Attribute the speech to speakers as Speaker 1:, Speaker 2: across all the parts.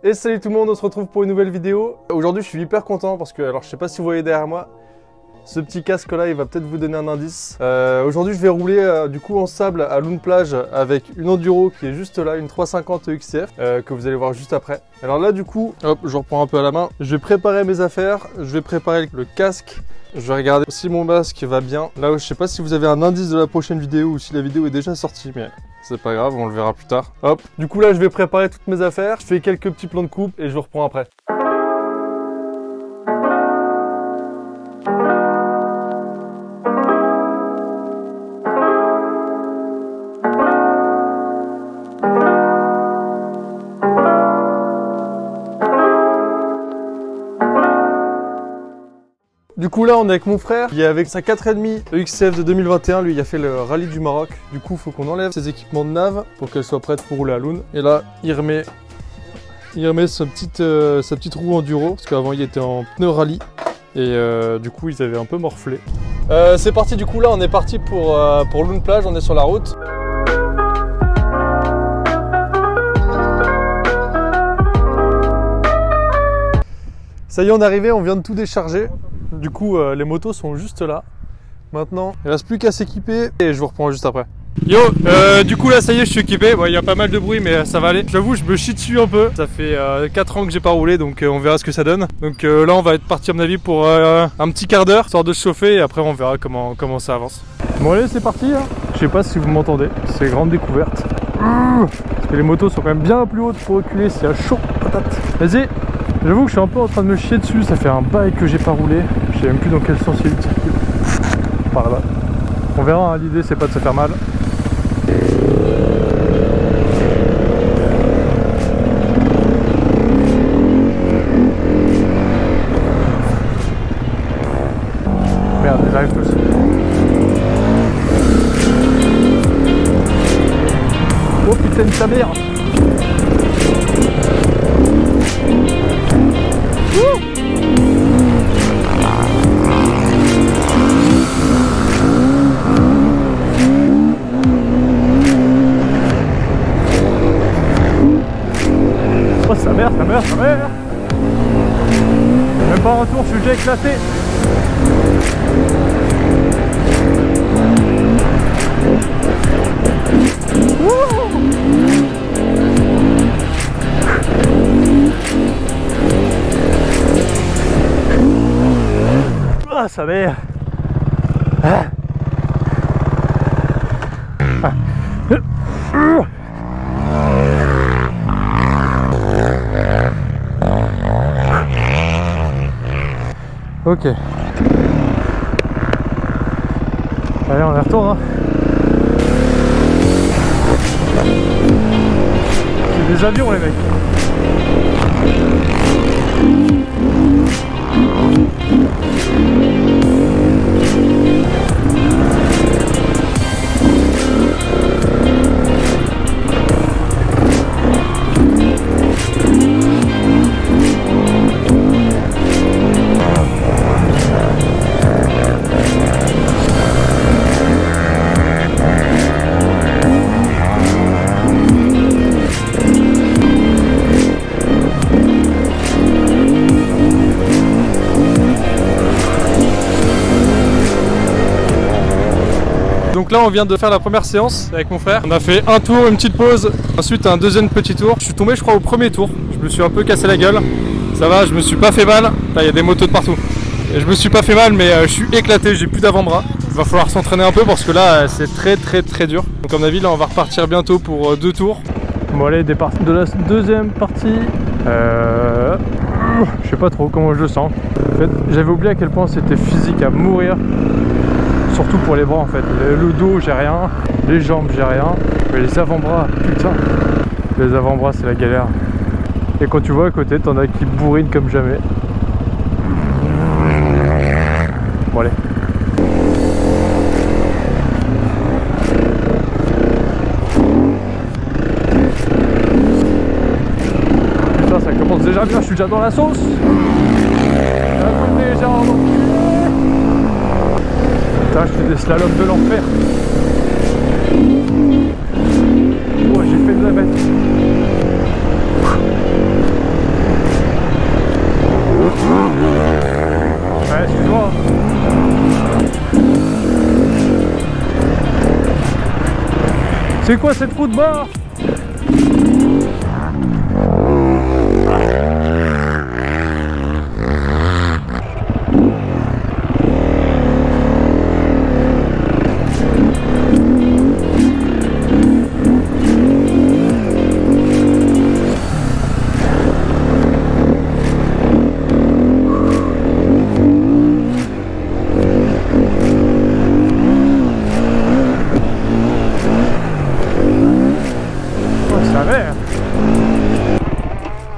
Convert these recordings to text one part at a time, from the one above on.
Speaker 1: Et salut tout le monde, on se retrouve pour une nouvelle vidéo. Aujourd'hui je suis hyper content parce que, alors je sais pas si vous voyez derrière moi, ce petit casque là il va peut-être vous donner un indice. Aujourd'hui je vais rouler du coup en sable à Loon Plage avec une enduro qui est juste là, une 350 XCF que vous allez voir juste après. Alors là du coup, hop, je reprends un peu à la main. Je vais préparer mes affaires, je vais préparer le casque. Je vais regarder si mon masque va bien. Là, je sais pas si vous avez un indice de la prochaine vidéo ou si la vidéo est déjà sortie, mais c'est pas grave, on le verra plus tard. Hop. Du coup là, je vais préparer toutes mes affaires. Je fais quelques petits plans de coupe et je vous reprends après. Du coup là on est avec mon frère, il est avec sa 4,5 XCF de 2021, lui il a fait le rallye du Maroc. Du coup il faut qu'on enlève ses équipements de nav pour qu'elle soit prête pour rouler à Loon. Et là il remet sa petite roue enduro, parce qu'avant il était en pneu rallye. Et du coup ils avaient un peu morflé. C'est parti, du coup là on est parti pour Loon Plage, on est sur la route. Ça y est, on est arrivé, on vient de tout décharger. Du coup, les motos sont juste là. Maintenant, il ne reste plus qu'à s'équiper et je vous reprends juste après. Yo, du coup là, ça y est, je suis équipé. Bon, il y a pas mal de bruit, mais ça va aller. J'avoue, je me chie dessus un peu. Ça fait 4 ans que j'ai pas roulé, donc on verra ce que ça donne. Donc là, on va être parti à mon avis pour un petit quart d'heure, histoire de se chauffer, et après on verra comment ça avance. Bon allez, c'est parti. Hein. Je sais pas si vous m'entendez. C'est grande découverte. Parce que les motos sont quand même bien plus hautes pour reculer. C'est chaud, patate. Vas-y. J'avoue que je suis un peu en train de me chier dessus, ça fait un bail que j'ai pas roulé. Je sais même plus dans quel sens il circule. Par là. On verra, hein, l'idée c'est pas de se faire mal. Merde, ils arrivent tous. Oh putain de sa mère. Oh sa mère, sa mère, sa mère. Même pas un tour, je suis déjà éclaté. Ah sa mère. Ah. Ah. Ok. Allez, on y retourne. Hein. C'est des avions les mecs. Donc là on vient de faire la première séance avec mon frère. On a fait un tour, une petite pause, ensuite un deuxième petit tour. Je suis tombé je crois au premier tour, je me suis un peu cassé la gueule. Ça va, je me suis pas fait mal. Là il y a des motos de partout. Et je me suis pas fait mal mais je suis éclaté, j'ai plus d'avant-bras. Il va falloir s'entraîner un peu parce que là c'est très dur. Donc à mon avis là on va repartir bientôt pour 2 tours. Bon allez, départ de la deuxième partie. Je sais pas trop comment je le sens. En fait, j'avais oublié à quel point c'était physique à mourir. Surtout pour les bras en fait. Le dos j'ai rien, les jambes j'ai rien, mais les avant-bras, putain. Les avant-bras c'est la galère. Et quand tu vois à côté, t'en as qui bourrinent comme jamais. Bon allez. Putain, ça commence déjà bien, je suis déjà dans la sauce. Déjà en putain, je fais des slaloms de l'enfer. Oh, j'ai fait de la bête. C'est quoi cette route bas?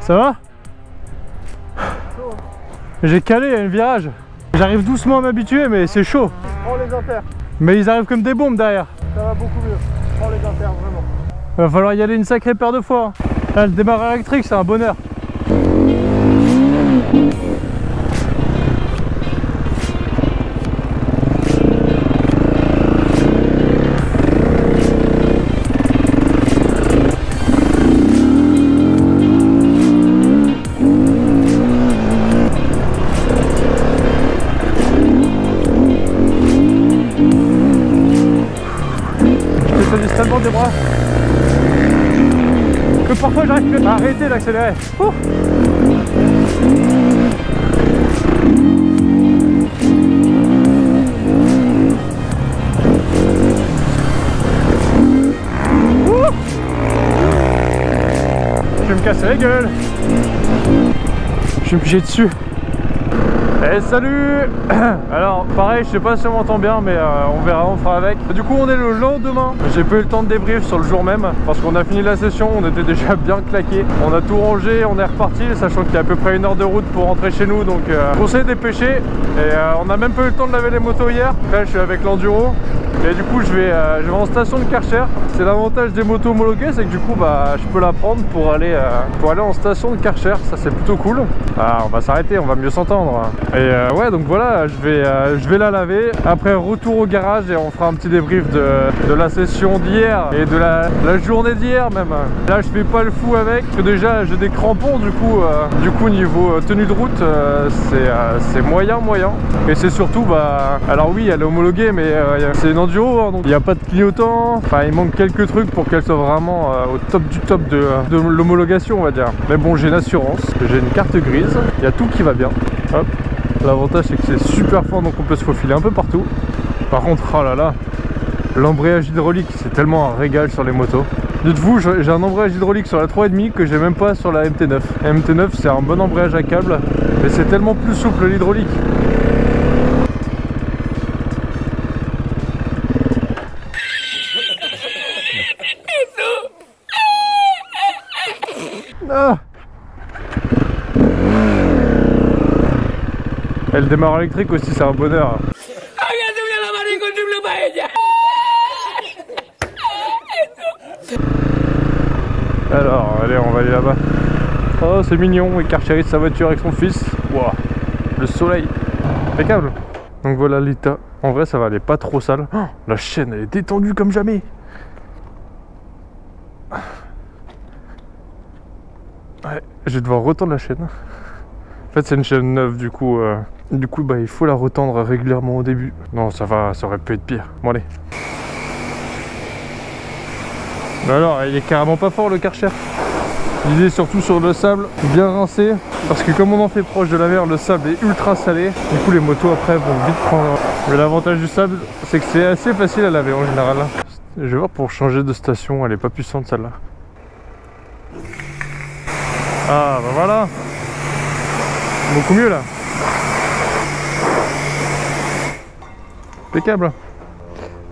Speaker 1: Ça va? J'ai calé à un virage. J'arrive doucement à m'habituer, mais c'est chaud.
Speaker 2: Prends les inters.
Speaker 1: Mais ils arrivent comme des bombes derrière.
Speaker 2: Ça va beaucoup mieux. Prends les inters, vraiment.
Speaker 1: Va falloir y aller une sacrée paire de fois. Là, le démarreur électrique, c'est un bonheur. Tellement des bras que parfois j'arrive plus à arrêter d'accélérer. Je vais me casser la gueule. Je vais me piger dessus. Et salut. Alors pareil, je sais pas si on m'entend bien, mais on verra, on fera avec. Du coup on est le lendemain. J'ai pas eu le temps de débrief sur le jour même parce qu'on a fini la session, on était déjà bien claqué. On a tout rangé, on est reparti, sachant qu'il y a à peu près 1 heure de route pour rentrer chez nous. Donc on s'est dépêché et on a même pas eu le temps de laver les motos hier. Là je suis avec l'enduro. Et du coup je vais en station de Karcher. C'est l'avantage des motos homologuées, c'est que du coup bah, je peux la prendre pour aller en station de Karcher. Ça c'est plutôt cool. On va s'arrêter, on va mieux s'entendre. Et ouais, donc voilà, je vais la laver. Après retour au garage et on fera un petit débrief de la session d'hier et de la journée d'hier même. Là je fais pas le fou avec, parce que déjà j'ai des crampons du coup niveau tenue de route c'est moyen. Et c'est surtout alors oui elle est homologuée mais c'est une enduro hein, donc il n'y a pas de clignotant. Enfin il manque quelques trucs pour qu'elle soit vraiment au top du top de l'homologation on va dire. Mais bon j'ai une assurance, j'ai une carte grise, il y a tout qui va bien. Hop. L'avantage c'est que c'est super fort donc on peut se faufiler un peu partout. Par contre oh là là, l'embrayage hydraulique c'est tellement un régal sur les motos. Dites-vous j'ai un embrayage hydraulique sur la 3,5 que j'ai même pas sur la MT9. La MT9 c'est un bon embrayage à câble mais c'est tellement plus souple l'hydraulique. Ah. Et le démarreur électrique aussi c'est un bonheur. Alors allez on va aller là-bas. Oh c'est mignon, il caractérise sa voiture avec son fils. Wow. Le soleil. Impeccable. Donc voilà l'état. En vrai ça va, elle est pas trop sale. Oh, la chaîne elle est détendue comme jamais. Ouais, je vais devoir retendre la chaîne. En fait c'est une chaîne neuve du coup bah, il faut la retendre régulièrement au début. Non ça va, ça aurait pu être pire. Bon allez. Alors il est carrément pas fort le Karcher. L'idée surtout sur le sable, bien rincé. Parce que comme on en fait proche de la mer, le sable est ultra salé. Du coup les motos après vont vite prendre. Mais l'avantage du sable c'est que c'est assez facile à laver en général. Je vais voir pour changer de station, elle est pas puissante celle-là. Ah bah voilà. Beaucoup mieux là. Impeccable.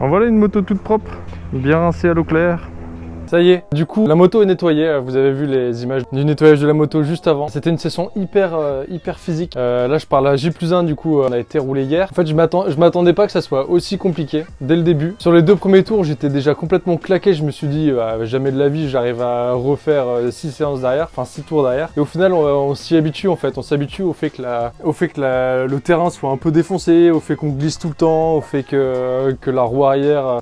Speaker 1: En voilà une moto toute propre, bien rincée à l'eau claire. Ça y est, du coup la moto est nettoyée, vous avez vu les images du nettoyage de la moto juste avant. C'était une session hyper physique. Là je parle à J+1 du coup, on a été roulé hier. En fait je m'attendais pas que ça soit aussi compliqué dès le début. Sur les 2 premiers tours j'étais déjà complètement claqué, je me suis dit jamais de la vie j'arrive à refaire 6 séances derrière, enfin 6 tours derrière. Et au final on s'y habitue en fait, on s'habitue au fait que le terrain soit un peu défoncé, au fait qu'on glisse tout le temps, au fait que la roue arrière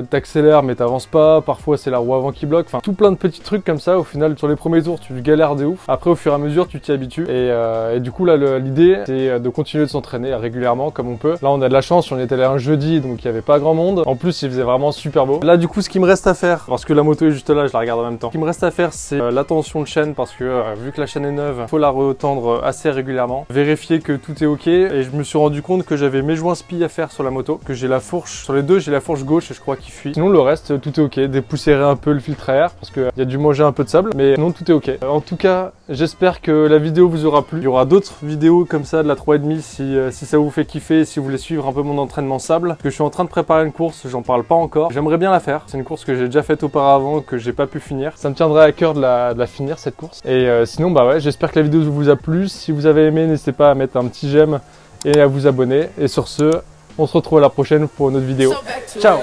Speaker 1: t'accélère mais t'avances pas, parfois c'est la roue avant avant qu'il bloque, enfin tout plein de petits trucs comme ça. Au final sur les premiers tours tu galères de ouf, après au fur et à mesure tu t'y habitues et du coup là l'idée c'est de continuer de s'entraîner régulièrement comme on peut. Là on a de la chance, on était là un jeudi donc il n'y avait pas grand monde, en plus il faisait vraiment super beau. Là du coup ce qui me reste à faire, parce que la moto est juste là, je la regarde en même temps, ce qui me reste à faire c'est la tension de chaîne, parce que vu que la chaîne est neuve, il faut la retendre assez régulièrement, vérifier que tout est ok. Et je me suis rendu compte que j'avais mes joints spi à faire sur la moto, que j'ai la fourche, sur les deux j'ai la fourche gauche et je crois qu'il fuit. Sinon le reste tout est ok, dépoussiérer un peu le filtre à air parce qu'il y a dû manger un peu de sable, mais non tout est ok. En tout cas j'espère que la vidéo vous aura plu. Il y aura d'autres vidéos comme ça de la 3,5 si ça vous fait kiffer, si vous voulez suivre un peu mon entraînement sable. Parce que je suis en train de préparer une course, j'en parle pas encore. J'aimerais bien la faire, c'est une course que j'ai déjà faite auparavant, que j'ai pas pu finir. Ça me tiendrait à cœur de la finir cette course. Et sinon bah ouais, j'espère que la vidéo vous a plu. Si vous avez aimé, n'hésitez pas à mettre un petit j'aime et à vous abonner. Et sur ce, on se retrouve à la prochaine pour une autre vidéo. Ciao!